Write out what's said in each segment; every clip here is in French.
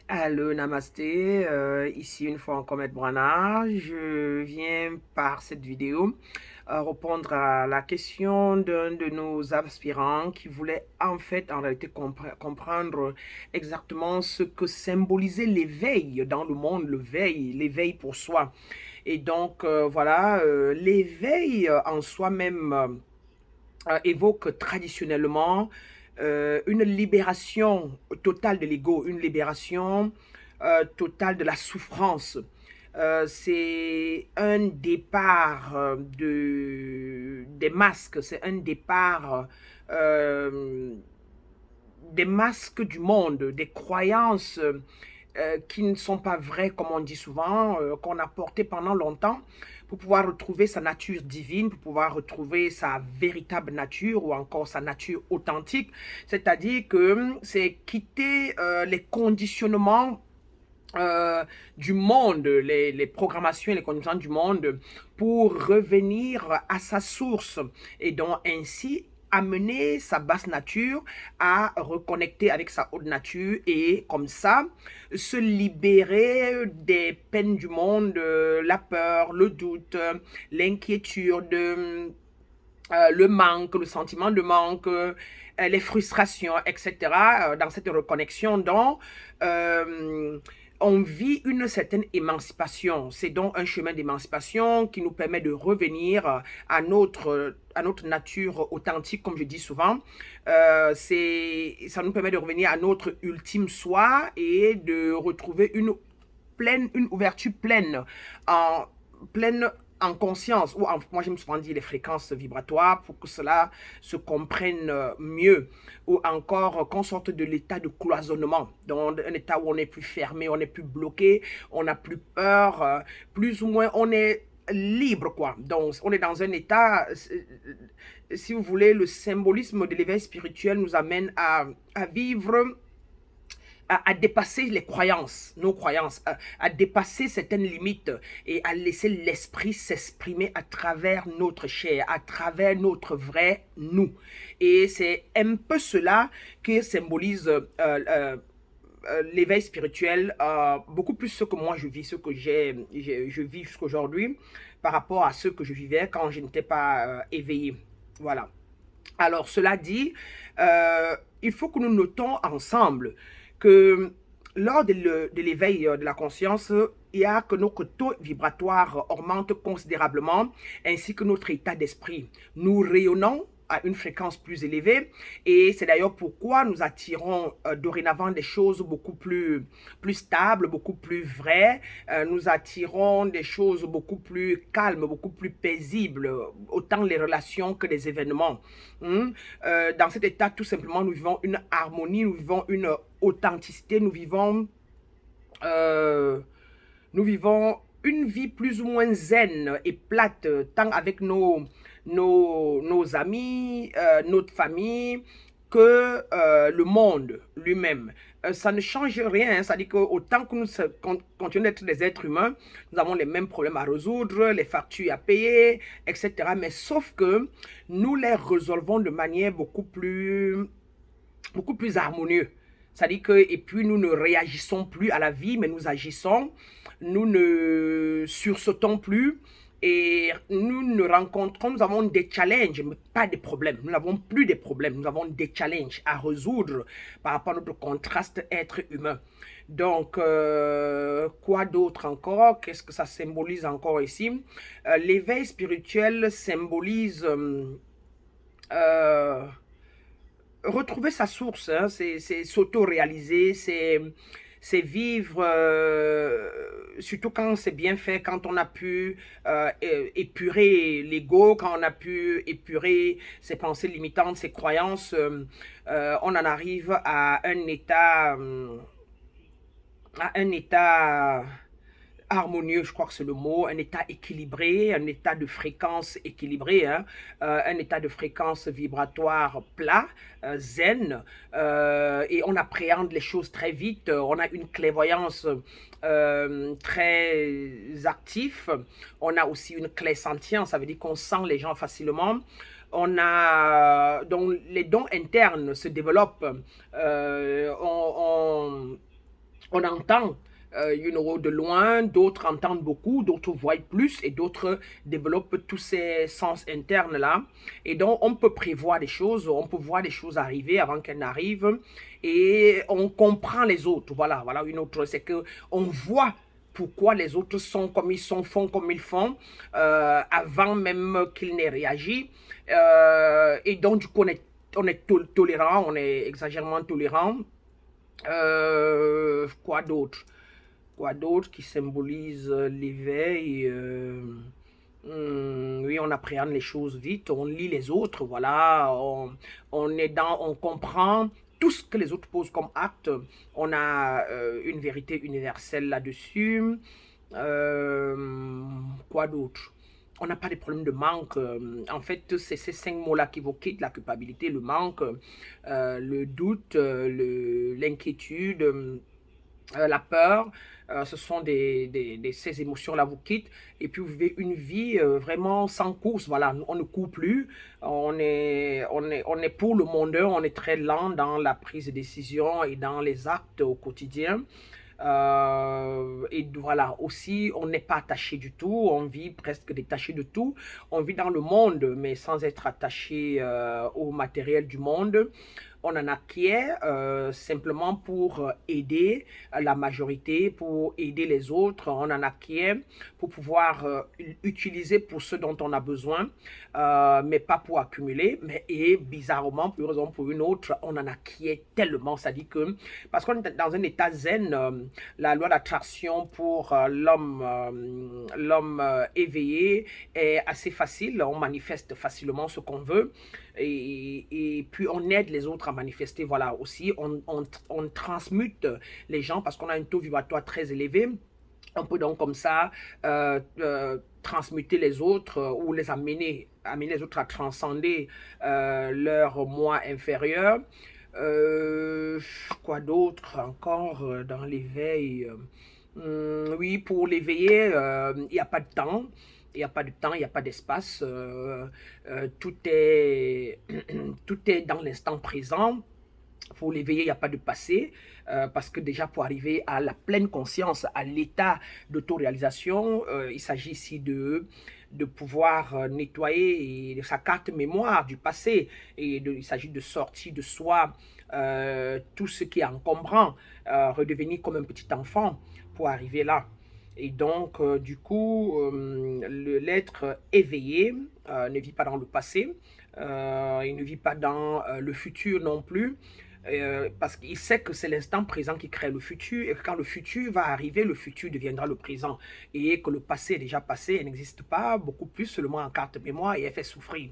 Allô, namasté, ici une fois encore Maître Brana. Je viens par cette vidéo répondre à la question d'un de nos aspirants qui voulait en réalité comprendre exactement ce que symbolisait l'éveil dans le monde, l'éveil pour soi. Et donc voilà, l'éveil en soi-même évoque traditionnellement une libération totale de l'ego, une libération totale de la souffrance. C'est un départ des masques, c'est un départ des masques du monde, des croyances qui ne sont pas vraies, comme on dit souvent, qu'on a portées pendant longtemps, pour pouvoir retrouver sa nature divine, pour pouvoir retrouver sa véritable nature ou encore sa nature authentique. C'est-à-dire que c'est quitter les conditionnements du monde, les programmations et les conditionnements du monde pour revenir à sa source et donc ainsi amener sa basse nature à reconnecter avec sa haute nature et comme ça se libérer des peines du monde, la peur, le doute, l'inquiétude, le manque, le sentiment de manque, les frustrations, etc. Dans cette reconnexion dont on vit une certaine émancipation. C'est donc un chemin d'émancipation qui nous permet de revenir à notre nature authentique, comme je dis souvent. Ça nous permet de revenir à notre ultime soi et de retrouver une ouverture pleine en conscience, ou moi j'aime souvent dire les fréquences vibratoires pour que cela se comprenne mieux, ou encore qu'on sorte de l'état de cloisonnement, dans un état où on est plus fermé, on est plus bloqué, on n'a plus peur, plus ou moins on est libre, quoi. Donc on est dans un état, si vous voulez, le symbolisme de l'éveil spirituel nous amène à vivre à dépasser les croyances, nos croyances, à dépasser certaines limites et à laisser l'esprit s'exprimer à travers notre chair, à travers notre vrai nous. Et c'est un peu cela que symbolise l'éveil spirituel, beaucoup plus ce que moi je vis, ce que je vis jusqu'aujourd'hui par rapport à ce que je vivais quand je n'étais pas éveillé. Voilà. Alors, cela dit, il faut que nous notons ensemble que lors de l'éveil de la conscience, il y a que notre taux vibratoire augmente considérablement, ainsi que notre état d'esprit. Nous rayonnons à une fréquence plus élevée et c'est d'ailleurs pourquoi nous attirons dorénavant des choses plus stables, beaucoup plus vraies, nous attirons des choses beaucoup plus calmes, beaucoup plus paisibles, autant les relations que les événements. Dans cet état, tout simplement, nous vivons une harmonie, nous vivons une authenticité, euh, nous vivons une vie plus ou moins zen et plate, tant avec nos amis, notre famille, que le monde lui-même. Ça ne change rien, c'est-à-dire qu'autant que nous continuons d'être des êtres humains, nous avons les mêmes problèmes à résoudre, les factures à payer, etc. Mais sauf que nous les résolvons de manière beaucoup plus harmonieuse. C'est-à-dire que, et puis nous ne réagissons plus à la vie, mais nous agissons, nous ne sursautons plus, et nous avons des challenges, mais pas des problèmes. Nous n'avons plus des problèmes, nous avons des challenges à résoudre par rapport à notre contraste être humain. Donc, quoi d'autre encore? Qu'est-ce que ça symbolise encore ici? L'éveil spirituel symbolise euh, retrouver sa source, hein, c'est s'auto-réaliser, c'est vivre, surtout quand c'est bien fait, quand on a pu épurer l'ego, quand on a pu épurer ses pensées limitantes, ses croyances, on en arrive à un état harmonieux, je crois que c'est le mot, un état équilibré, un état de fréquence équilibré, hein, un état de fréquence vibratoire plat, zen, et on appréhende les choses très vite, on a une clairvoyance très active, on a aussi une clairsentience, ça veut dire qu'on sent les gens facilement. Donc les dons internes se développent, On entend de loin, d'autres entendent beaucoup, d'autres voient plus et d'autres développent tous ces sens internes-là. Et donc, on peut prévoir des choses, on peut voir des choses arriver avant qu'elles n'arrivent et on comprend les autres. Voilà, voilà une autre, c'est que on voit pourquoi les autres sont comme ils sont, font comme ils font, avant même qu'ils n'aient réagi. Et donc, du coup, on est tolérant, on est exagérément tolérant. Quoi d'autre? Quoi d'autre qui symbolise l'éveil? Oui, on appréhende les choses vite, on lit les autres, voilà, on comprend tout ce que les autres posent comme acte. On a une vérité universelle là-dessus. Quoi d'autre? On n'a pas de problème de manque. En fait, c'est ces 5 mots-là qui vous quittent, la culpabilité, le manque, le doute, l'inquiétude, la peur. Ce sont ces émotions-là vous quittent. Et puis vous vivez une vie vraiment sans course. Voilà, on ne court plus. On est pour le monde, on est très lent dans la prise de décision et dans les actes au quotidien. Et voilà, aussi, on n'est pas attaché du tout, on vit presque détaché de tout. On vit dans le monde, mais sans être attaché au matériel du monde. On en acquiert simplement pour aider la majorité, pour aider les autres. On en acquiert pour pouvoir utiliser pour ce dont on a besoin, mais pas pour accumuler. Et bizarrement, pour une raison ou pour une autre, on en acquiert tellement. Ça dit que, parce qu'on est dans un état zen, la loi d'attraction pour l'homme éveillé est assez facile. On manifeste facilement ce qu'on veut. Et puis on aide les autres à manifester. Voilà, aussi, on transmute les gens parce qu'on a un taux vibratoire très élevé. On peut donc comme ça transmuter les autres ou les amener les autres à transcender leur moi inférieur. Quoi d'autre encore dans l'éveil? Oui, pour l'éveiller, il n'y a pas de temps. Il n'y a pas de temps, il n'y a pas d'espace. Tout est, tout est dans l'instant présent. Pour l'éveiller, il n'y a pas de passé, parce que déjà pour arriver à la pleine conscience, à l'état d'autoréalisation, il s'agit ici de pouvoir nettoyer sa carte mémoire du passé, et il s'agit de sortir de soi tout ce qui est encombrant, redevenir comme un petit enfant pour arriver là. Et donc, du coup, l'être éveillé ne vit pas dans le passé, il ne vit pas dans le futur non plus, parce qu'il sait que c'est l'instant présent qui crée le futur, et que quand le futur va arriver, le futur deviendra le présent, et que le passé est déjà passé, il n'existe pas, beaucoup plus seulement en carte mémoire, et elle fait souffrir.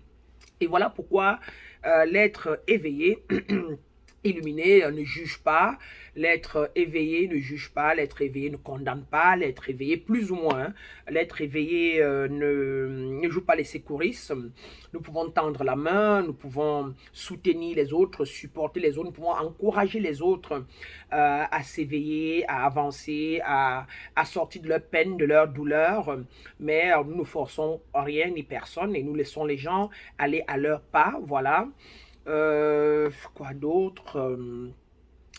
Et voilà pourquoi l'être éveillé illuminé ne juge pas, l'être éveillé ne juge pas, l'être éveillé ne condamne pas, l'être éveillé plus ou moins, l'être éveillé ne joue pas les secouristes. Nous pouvons tendre la main, nous pouvons soutenir les autres, supporter les autres, nous pouvons encourager les autres à s'éveiller, à avancer, à sortir de leur peine, de leur douleur, mais nous ne forçons rien ni personne et nous laissons les gens aller à leur pas, voilà. Quoi d'autre?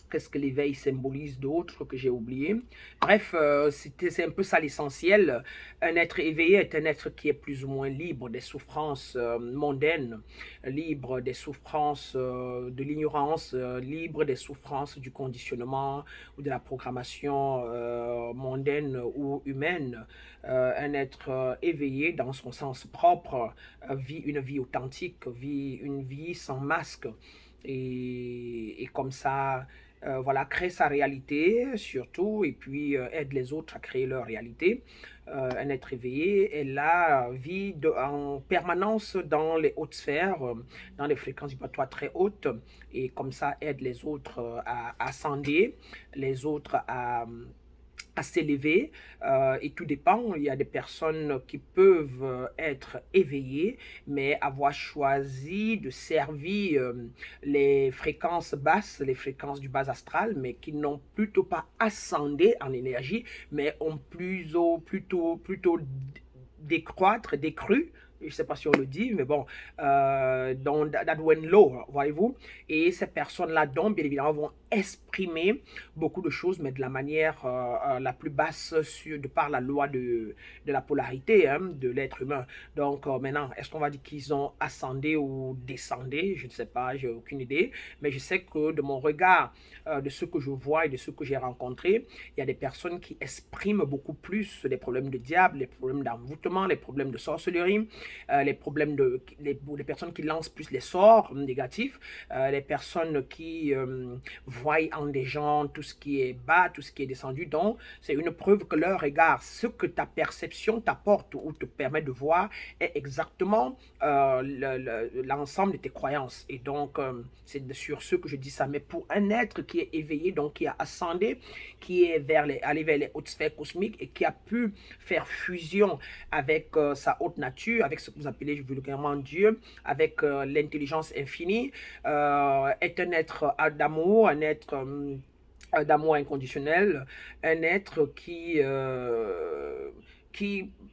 Qu'est-ce que l'éveil symbolise d'autre que j'ai oublié? Bref, c'est un peu ça l'essentiel. Un être éveillé est un être qui est plus ou moins libre des souffrances mondaines, libre des souffrances de l'ignorance, libre des souffrances du conditionnement ou de la programmation mondaine ou humaine. Un être éveillé dans son sens propre vit une vie authentique, vit une vie sans masque. Et comme ça, voilà, crée sa réalité surtout, et puis aide les autres à créer leur réalité. Un être éveillé est là, vit en permanence dans les hautes sphères, dans les fréquences vibratoires très hautes, et comme ça aide les autres à ascender, les autres à s'élever, et tout dépend. Il y a des personnes qui peuvent être éveillées, mais avoir choisi de servir les fréquences basses, les fréquences du bas astral, mais qui n'ont plutôt pas ascendé en énergie, mais ont plutôt décroître, décru, je ne sais pas si on le dit, mais bon, dans that went low, voyez-vous. Et ces personnes-là, donc, bien évidemment, vont exprimer beaucoup de choses, mais de la manière la plus basse de par la loi de la polarité hein, de l'être humain. Donc maintenant, est-ce qu'on va dire qu'ils ont ascendé ou descendé? Je ne sais pas, j'ai aucune idée, mais je sais que de mon regard, de ce que je vois et de ce que j'ai rencontré, il y a des personnes qui expriment beaucoup plus les problèmes de diable, les problèmes d'envoûtement, les problèmes de sorcellerie, les problèmes les personnes qui lancent plus les sorts négatifs, les personnes qui voient en des gens tout ce qui est bas, tout ce qui est descendu. Donc, c'est une preuve que leur regard, ce que ta perception t'apporte ou te permet de voir, est exactement l'ensemble de tes croyances. Et donc, c'est sur ce que je dis ça. Mais pour un être qui est éveillé, donc qui a ascendé, qui est allé vers les hautes sphères cosmiques et qui a pu faire fusion avec sa haute nature, avec ce que vous appelez vulgairement Dieu, avec l'intelligence infinie, est un être d'amour, un être d'amour inconditionnel, un être qui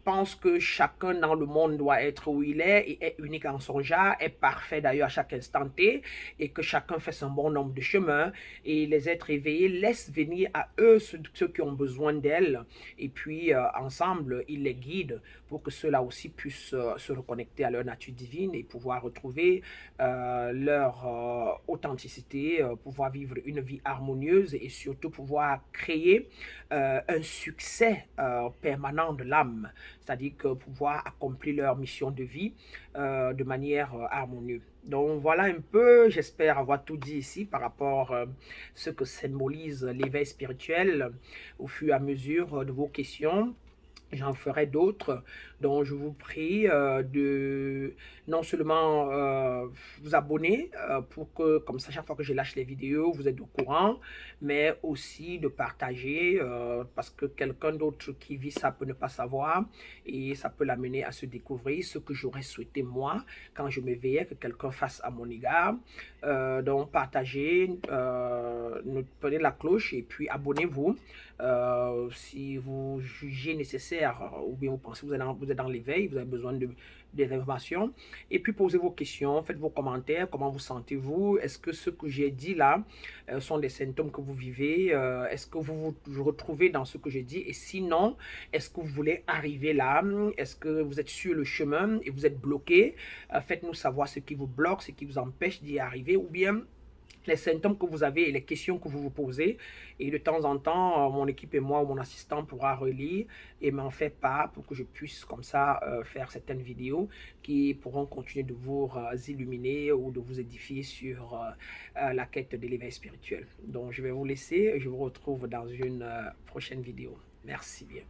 pense que chacun dans le monde doit être où il est et est unique en son genre, est parfait d'ailleurs à chaque instant T, et que chacun fait son bon nombre de chemins, et les êtres éveillés laissent venir à eux ceux qui ont besoin d'elles, et puis ensemble, ils les guident pour que ceux-là aussi puissent se reconnecter à leur nature divine et pouvoir retrouver leur authenticité, pouvoir vivre une vie harmonieuse et surtout pouvoir créer un succès permanent de l'âme, c'est-à-dire que pouvoir accomplir leur mission de vie de manière harmonieuse. Donc voilà un peu, j'espère avoir tout dit ici par rapport à ce que symbolise l'éveil spirituel au fur et à mesure de vos questions. J'en ferai d'autres, donc je vous prie de non seulement vous abonner pour que, comme ça, chaque fois que je lâche les vidéos, vous êtes au courant, mais aussi de partager parce que quelqu'un d'autre qui vit ça peut ne pas savoir et ça peut l'amener à se découvrir ce que j'aurais souhaité moi quand je m'éveillais que quelqu'un fasse à mon égard. Donc partagez, prenez la cloche et puis abonnez-vous si vous jugez nécessaire ou bien vous pensez que vous êtes dans l'éveil, vous avez besoin des informations. Et puis posez vos questions, faites vos commentaires, comment vous sentez-vous? Est-ce que ce que j'ai dit là sont des symptômes que vous vivez? Est-ce que vous vous retrouvez dans ce que j'ai dit? Et sinon, est-ce que vous voulez arriver là? Est-ce que vous êtes sur le chemin et vous êtes bloqué? Faites-nous savoir ce qui vous bloque, ce qui vous empêche d'y arriver, ou bien les symptômes que vous avez et les questions que vous vous posez. Et de temps en temps, mon équipe et moi ou mon assistant pourra relire et m'en faire part pour que je puisse comme ça faire certaines vidéos qui pourront continuer de vous illuminer ou de vous édifier sur la quête de l'éveil spirituel. Donc je vais vous laisser et je vous retrouve dans une prochaine vidéo. Merci bien.